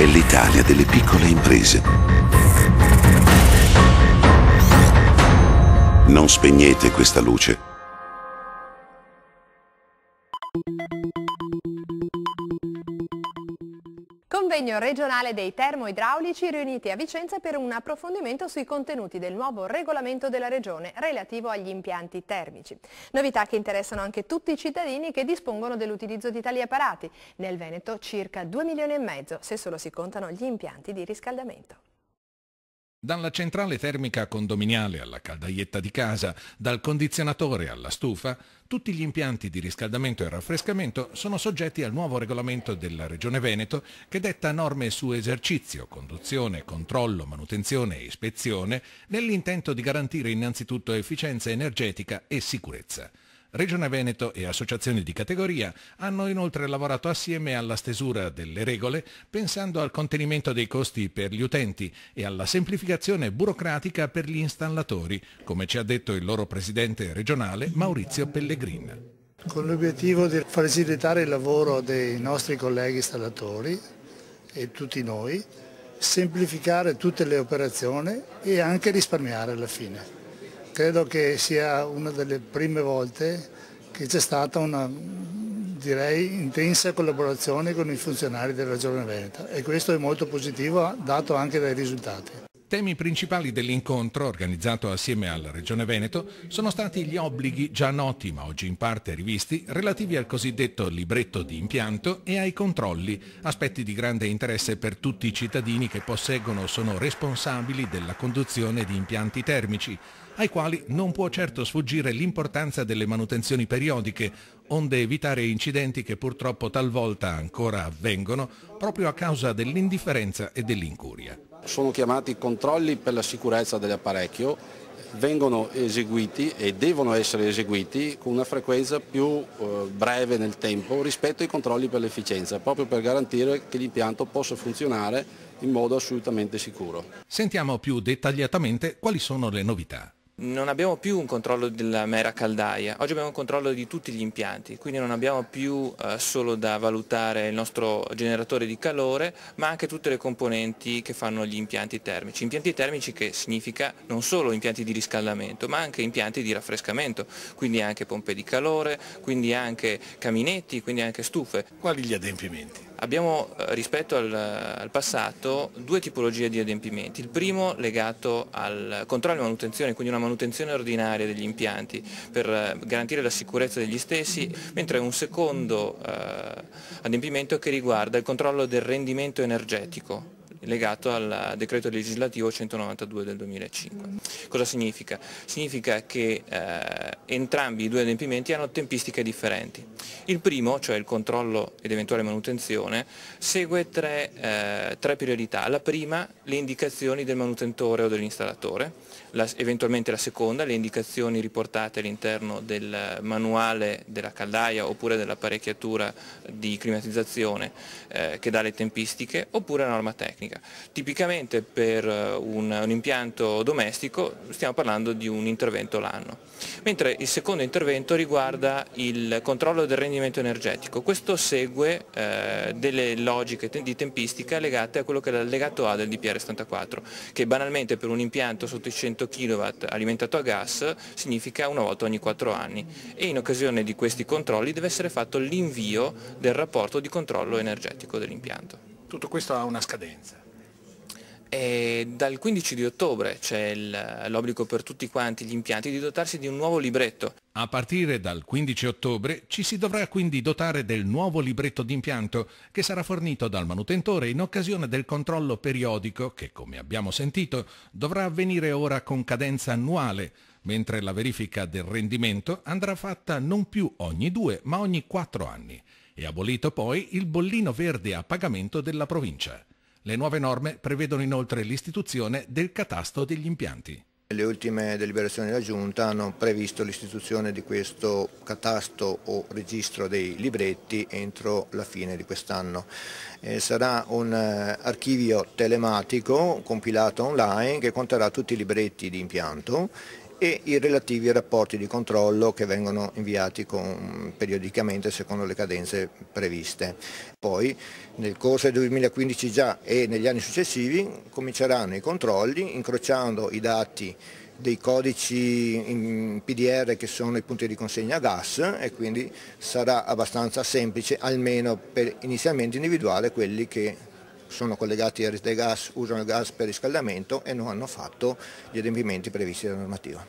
è l'Italia delle piccole imprese. Non spegnete questa luce. Convegno regionale dei termoidraulici riuniti a Vicenza per un approfondimento sui contenuti del nuovo regolamento della Regione relativo agli impianti termici. Novità che interessano anche tutti i cittadini che dispongono dell'utilizzo di tali apparati. Nel Veneto circa 2,5 milioni, se solo si contano gli impianti di riscaldamento. Dalla centrale termica condominiale alla caldaietta di casa, dal condizionatore alla stufa, tutti gli impianti di riscaldamento e raffrescamento sono soggetti al nuovo regolamento della Regione Veneto che detta norme su esercizio, conduzione, controllo, manutenzione e ispezione nell'intento di garantire innanzitutto efficienza energetica e sicurezza. Regione Veneto e associazioni di categoria hanno inoltre lavorato assieme alla stesura delle regole pensando al contenimento dei costi per gli utenti e alla semplificazione burocratica per gli installatori, come ci ha detto il loro presidente regionale Maurizio Pellegrin. Con l'obiettivo di facilitare il lavoro dei nostri colleghi installatori e tutti noi, semplificare tutte le operazioni e anche risparmiare alla fine. Credo che sia una delle prime volte che c'è stata una, direi, intensa collaborazione con i funzionari della Regione Veneto e questo è molto positivo, dato anche dai risultati. Temi principali dell'incontro, organizzato assieme alla Regione Veneto, sono stati gli obblighi già noti ma oggi in parte rivisti relativi al cosiddetto libretto di impianto e ai controlli, aspetti di grande interesse per tutti i cittadini che posseggono o sono responsabili della conduzione di impianti termici, ai quali non può certo sfuggire l'importanza delle manutenzioni periodiche, onde evitare incidenti che purtroppo talvolta ancora avvengono proprio a causa dell'indifferenza e dell'incuria. Sono chiamati controlli per la sicurezza dell'apparecchio, vengono eseguiti e devono essere eseguiti con una frequenza più breve nel tempo rispetto ai controlli per l'efficienza, proprio per garantire che l'impianto possa funzionare in modo assolutamente sicuro. Sentiamo più dettagliatamente quali sono le novità. Non abbiamo più un controllo della mera caldaia, oggi abbiamo un controllo di tutti gli impianti, quindi non abbiamo più solo da valutare il nostro generatore di calore, ma anche tutte le componenti che fanno gli impianti termici. Impianti termici che significa non solo impianti di riscaldamento, ma anche impianti di raffrescamento, quindi anche pompe di calore, quindi anche caminetti, quindi anche stufe. Quali gli adempimenti? Abbiamo rispetto al passato due tipologie di adempimenti. Il primo legato al controllo e manutenzione, quindi una manutenzione ordinaria degli impianti per garantire la sicurezza degli stessi, mentre un secondo adempimento che riguarda il controllo del rendimento energetico, legato al decreto legislativo 192 del 2005. Cosa significa? Significa che entrambi i due adempimenti hanno tempistiche differenti. Il primo, cioè il controllo ed eventuale manutenzione, segue tre priorità. La prima, le indicazioni del manutentore o dell'installatore, eventualmente la seconda, le indicazioni riportate all'interno del manuale della caldaia oppure dell'apparecchiatura di climatizzazione che dà le tempistiche, oppure la norma tecnica. Tipicamente per un impianto domestico stiamo parlando di un intervento l'anno, mentre il secondo intervento riguarda il controllo del rendimento energetico. Questo segue delle logiche di tempistica legate a quello che è l'allegato A del DPR 74, che banalmente per un impianto sotto i 100 kW alimentato a gas significa una volta ogni 4 anni e in occasione di questi controlli deve essere fatto l'invio del rapporto di controllo energetico dell'impianto. Tutto questo ha una scadenza. E dal 15 di ottobre c'è l'obbligo per tutti quanti gli impianti di dotarsi di un nuovo libretto. A partire dal 15 ottobre ci si dovrà quindi dotare del nuovo libretto d'impianto che sarà fornito dal manutentore in occasione del controllo periodico che, come abbiamo sentito, dovrà avvenire ora con cadenza annuale, mentre la verifica del rendimento andrà fatta non più ogni 2 ma ogni 4 anni. È abolito poi il bollino verde a pagamento della provincia. Le nuove norme prevedono inoltre l'istituzione del catasto degli impianti. Le ultime deliberazioni della Giunta hanno previsto l'istituzione di questo catasto o registro dei libretti entro la fine di quest'anno. Sarà un archivio telematico compilato online che conterrà tutti i libretti di impianto e i relativi rapporti di controllo che vengono inviati periodicamente secondo le cadenze previste. Poi nel corso del 2015 già e negli anni successivi cominceranno i controlli incrociando i dati dei codici in PDR che sono i punti di consegna gas, e quindi sarà abbastanza semplice almeno per inizialmente individuare quelli che sono collegati a rete gas, usano il gas per riscaldamento e non hanno fatto gli adempimenti previsti dalla normativa.